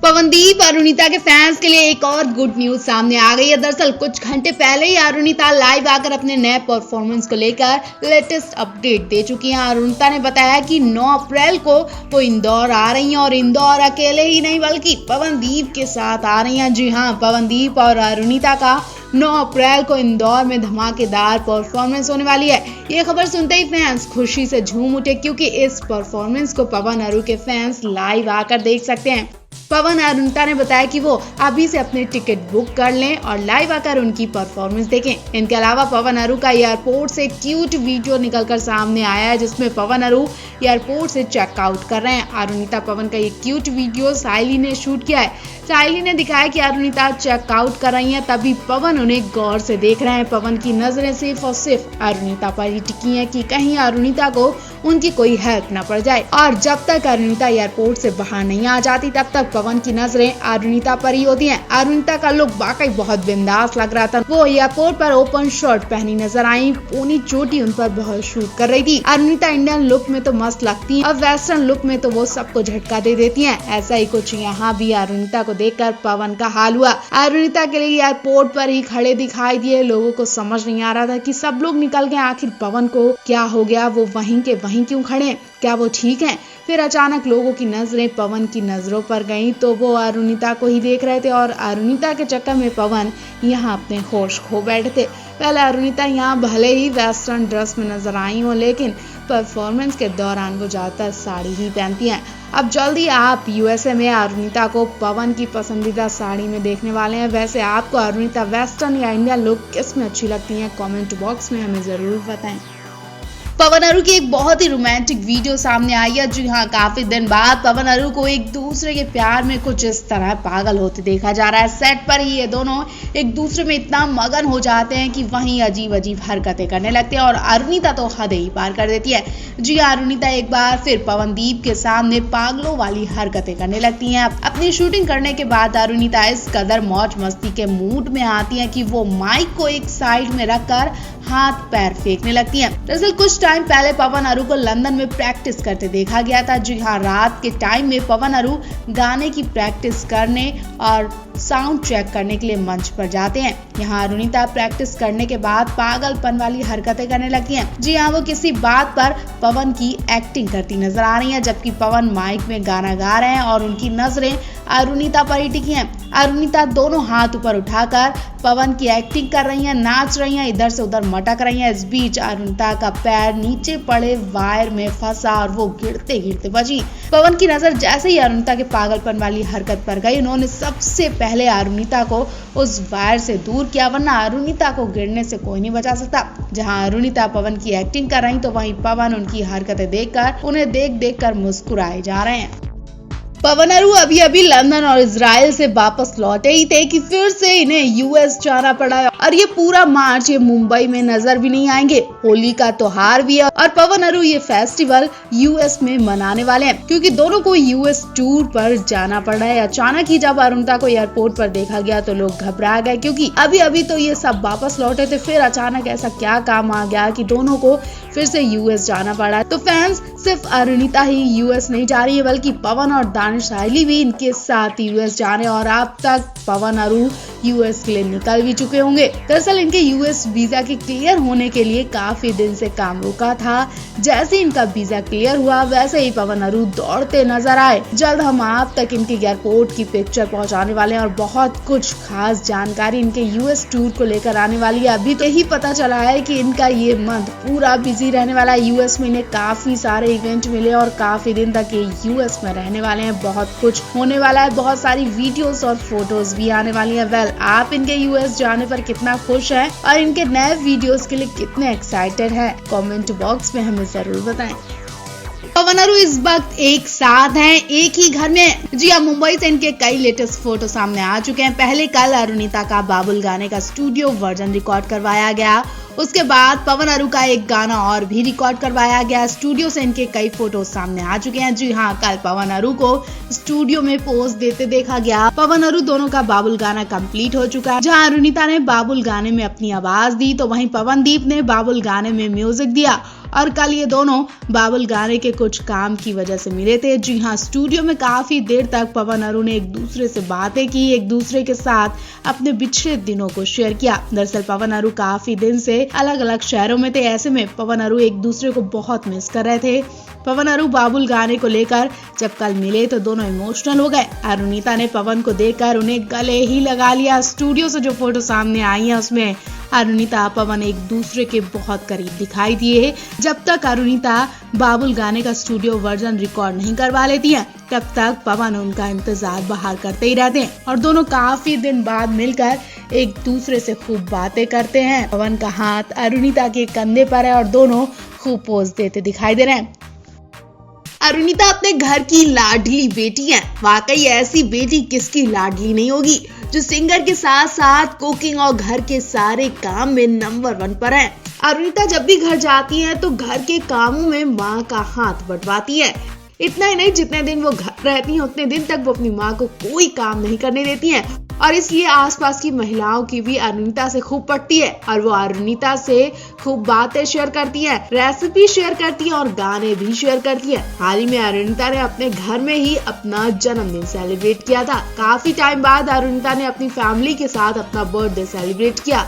पवनदीप और अरुणिता के फैंस के लिए एक और गुड न्यूज सामने आ गई है। दरअसल कुछ घंटे पहले ही अरुणिता लाइव आकर अपने नए परफॉर्मेंस को लेकर लेटेस्ट अपडेट दे चुकी हैं। अरुणिता ने बताया कि 9 अप्रैल को वो इंदौर आ रही हैं और इंदौर अकेले ही नहीं बल्कि पवनदीप के साथ आ रही हैं। जी हाँ, पवनदीप और अरुणिता का 9 अप्रैल को इंदौर में धमाकेदार परफॉर्मेंस होने वाली है। ये खबर सुनते ही फैंस खुशी से झूम उठे क्योंकि इस परफॉर्मेंस को पवन अरु के फैंस लाइव आकर देख सकते हैं। पवन अरुणिता ने बताया कि वो अभी से अपने टिकट बुक कर लें और लाइव आकर उनकी परफॉर्मेंस देखें। इनके अलावा पवन अरु का एयरपोर्ट से क्यूट वीडियो निकलकर सामने आया है जिसमें पवन अरु एयरपोर्ट से चेकआउट कर रहे हैं। अरुणिता पवन का ये क्यूट वीडियो साइली ने शूट किया है। साइली ने दिखाया कि अरुणिता चेकआउट कर रही हैं, तभी पवन उन्हें गौर से देख रहे हैं। पवन की नजरें सिर्फ और सिर्फ अरुणिता पर ही टिकी हैं कि कहीं अरुणिता को उनकी कोई हेल्प न पड़ जाए। और जब तक अरुणिता एयरपोर्ट से बाहर नहीं आ जाती तब तक पवन की नजरें अरुणिता पर ही होती हैं। अरुणिता का लुक वाकई बहुत बिंदास लग रहा था। वो एयरपोर्ट पर ओपन शर्ट पहनी नजर आई, पूरी चोटी उन पर बहुत शूट कर रही थी। अरुणिता इंडियन लुक में तो मस्त लगती है और वेस्टर्न लुक में तो वो सबको झटका दे देती हैं। ऐसा ही कुछ यहाँ भी अरुणिता को देखकर पवन का हाल हुआ। अरुणिता के लिए एयरपोर्ट पर ही खड़े दिखाई दिए। लोगों को समझ नहीं आ रहा था कि सब लोग निकल गए, आखिर पवन को क्या हो गया, वो वहीं के वहीं क्यों खड़े, क्या वो ठीक हैं? फिर अचानक लोगों की नजरें पवन की नजरों पर गईं तो वो अरुणिता को ही देख रहे थे और अरुणिता के चक्कर में पवन यहाँ अपने होश खो बैठे थे। पहले अरुणिता यहाँ भले ही वेस्टर्न ड्रेस में नजर आई हो लेकिन परफॉर्मेंस के दौरान वो ज्यादातर साड़ी ही पहनती हैं। अब जल्दी आप यूएसए में अरुणिता को पवन की पसंदीदा साड़ी में देखने वाले हैं। वैसे आपको अरुणिता वेस्टर्न या इंडियन लुक किस में अच्छी लगती है, कमेंट बॉक्स में हमें जरूर बताएं। पवन अरु की एक बहुत ही रोमांटिक वीडियो सामने आई है। जी हाँ, काफी दिन बाद पवन अरु को एक दूसरे के प्यार में कुछ इस तरह पागल होते देखा जा रहा है। सेट पर ही ये दोनों एक दूसरे में इतना मगन हो जाते हैं कि वहीं अजीब अजीब हरकतें करने लगते हैं और अरुणिता तो हद ही पार कर देती है। जी हाँ, अरुणिता एक बार फिर पवनदीप के सामने पागलों वाली हरकतें करने लगती हैं। अपनी शूटिंग करने के बाद अरुणिता इस कदर मौज मस्ती के मूड में आती है कि वो माइक को एक साइड में रखकर हाथ पैर फेंकने लगती हैं। दरअसल कुछ टाइम पहले पवन अरु को लंदन में प्रैक्टिस करते देखा गया था। जी हाँ, रात के टाइम में पवन अरु गाने की प्रैक्टिस करने और साउंड चेक करने के लिए मंच पर जाते हैं। यहाँ अरुणिता प्रैक्टिस करने के बाद पागलपन वाली हरकतें करने लगती हैं। जी हाँ, वो किसी बात पर पवन की एक्टिंग करती नजर आ रही हैं जबकि पवन माइक में गाना गा रहे हैं और उनकी नजरें अरुणिता पर ही टिकी हैं। अरुणिता दोनों हाथ ऊपर उठाकर पवन की एक्टिंग कर रही हैं, नाच रही हैं, इधर से उधर मटक रही हैं। इस बीच अरुणिता का पैर नीचे पड़े वायर में फंसा और वो गिरते गिरते बची। पवन की नजर जैसे ही अरुणिता के पागलपन वाली हरकत पर गई, उन्होंने सबसे पहले अरुणिता को उस वायर से दूर किया, वरना अरुणिता को गिरने से कोई नहीं बचा सकता। जहां अरुणिता पवन की एक्टिंग कर रही तो वहीं पवन उनकी हरकतें देखकर उन्हें देख कर मुस्कुराए जा रहे हैं। पवन अरु अभी अभी लंदन और इजराइल से वापस लौटे ही थे कि फिर से इन्हें यूएस जाना पड़ा और ये पूरा मार्च ये मुंबई में नजर भी नहीं आएंगे। होली का त्योहार भी है और पवन अरु ये फेस्टिवल यूएस में मनाने वाले हैं क्योंकि दोनों को यूएस टूर पर जाना पड़ रहा है। अचानक ही जब अरुणिता को एयरपोर्ट पर देखा गया तो लोग घबरा गए क्योंकि अभी अभी तो ये सब वापस लौटे थे, फिर अचानक ऐसा क्या काम आ गया कि दोनों को फिर से यूएस जाना पड़ा। तो फैंस सिर्फ अरुणिता ही यूएस नहीं जा रही है बल्कि पवन और साइली भी इनके साथ यूएस जाने और अब तक पवन अरु यूएस के लिए निकल भी चुके होंगे। दरअसल इनके यूएस वीजा के क्लियर होने के लिए काफी दिन से काम रुका था। जैसे इनका वीजा क्लियर हुआ वैसे ही पवन अरु दौड़ते नजर आए। जल्द हम आप तक इनके एयरपोर्ट की पिक्चर पहुंचाने वाले हैं और बहुत कुछ खास जानकारी इनके यूएस टूर को लेकर आने वाली है। अभी तो यही पता चला है कि इनका ये मंथ पूरा बिजी रहने वाला है। यूएस में इन्हें काफी सारे इवेंट मिले और काफी दिन तक ये यूएस में रहने वाले हैं। बहुत कुछ होने वाला है, बहुत सारी वीडियोस और फोटोज भी आने वाली हैं। वेल, आप इनके यूएस जाने पर कितना खुश हैं और इनके नए वीडियोस के लिए कितने एक्साइटेड हैं, कमेंट बॉक्स में हमें जरूर बताएं। पवन अरु इस वक्त एक साथ हैं, एक ही घर में। जी हाँ, मुंबई से इनके कई लेटेस्ट फोटो सामने आ चुके हैं। पहले कल अरुणिता का बाबुल गाने का स्टूडियो वर्जन रिकॉर्ड करवाया गया। उसके बाद पवन अरु का एक गाना और भी रिकॉर्ड करवाया गया। स्टूडियो से इनके कई फोटो सामने आ चुके हैं। जी हाँ, कल पवन अरु को स्टूडियो में पोज देते देखा गया। पवन अरु दोनों का बाबुल गाना कंप्लीट हो चुका है। जहाँ अरुणिता ने बाबुल गाने में अपनी आवाज दी तो वहीं पवनदीप ने बाबुल गाने में म्यूजिक दिया और कल ये दोनों बाबुल गाने के कुछ काम की वजह से मिले थे। जी हाँ, स्टूडियो में काफी देर तक पवन अरुण ने एक दूसरे से बातें की, एक दूसरे के साथ अपने पिछले दिनों को शेयर किया। दरअसल पवन अरुण काफी दिन से अलग अलग शहरों में थे, ऐसे में पवन अरुण एक दूसरे को बहुत मिस कर रहे थे। पवन अरुण बाबुल गाने को लेकर जब कल मिले तो दोनों इमोशनल हो गए। अरुणिता ने पवन को देखकर उन्हें गले ही लगा लिया। स्टूडियो से जो फोटो सामने आई है उसमें अरुणिता पवन एक दूसरे के बहुत करीब दिखाई दिए। जब तक अरुणिता बाबुल गाने का स्टूडियो वर्जन रिकॉर्ड नहीं करवा लेती हैं, तब तक पवन उनका इंतजार बाहर करते ही रहते हैं और दोनों काफी दिन बाद मिलकर एक दूसरे से खूब बातें करते हैं। पवन का हाथ अरुणिता के कंधे पर है और दोनों खूब पोज देते दिखाई दे रहे हैं। अरुणिता अपने घर की लाडली बेटी है। वाकई ऐसी बेटी किसकी लाडली नहीं होगी जो सिंगर के साथ साथ कुकिंग और घर के सारे काम में नंबर 1 पर है। अरुणिता जब भी घर जाती है तो घर के कामों में माँ का हाथ बंटवाती है। इतना ही नहीं, जितने दिन वो घर रहती हैं उतने दिन तक वो अपनी माँ को कोई काम नहीं करने देती हैं और इसलिए आसपास की महिलाओं की भी अरुणिता से खूब पटती है और वो अरुणिता से खूब बातें शेयर करती है, रेसिपी शेयर करती है और गाने भी शेयर करती है। हाल ही में अरुणिता ने अपने घर में ही अपना जन्मदिन सेलिब्रेट किया था। काफी टाइम बाद अरुणिता ने अपनी फैमिली के साथ अपना बर्थडे सेलिब्रेट किया।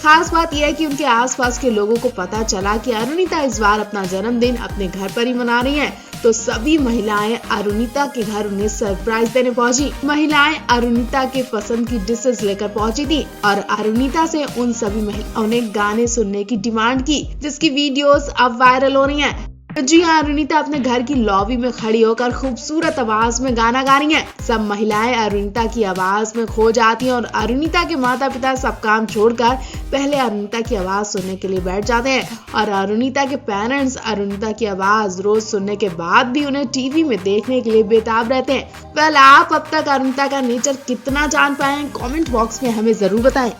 खास बात यह है कि उनके आसपास के लोगों को पता चला कि अरुणिता इस बार अपना जन्मदिन अपने घर पर ही मना रही हैं, तो सभी महिलाएं अरुणिता के घर उन्हें सरप्राइज देने पहुंची। महिलाएं अरुणिता के पसंद की डिशेस लेकर पहुंची थी और अरुणिता से उन सभी महिलाओं ने गाने सुनने की डिमांड की, जिसकी वीडियोस अब वायरल हो रही हैं। जी हाँ, अरुणिता अपने घर की लॉबी में खड़ी होकर खूबसूरत आवाज में गाना गा रही हैं। सब महिलाएं अरुणिता की आवाज में खो जाती हैं और अरुणिता के माता पिता सब काम छोड़कर पहले अरुणिता की आवाज सुनने के लिए बैठ जाते हैं और अरुणिता के पेरेंट्स अरुणिता की आवाज रोज सुनने के बाद भी उन्हें टीवी में देखने के लिए बेताब रहते हैं। वेल, आप अब तक अरुणिता का नेचर कितना जान पाए हैं, कमेंट बॉक्स में हमें जरूर बताएं।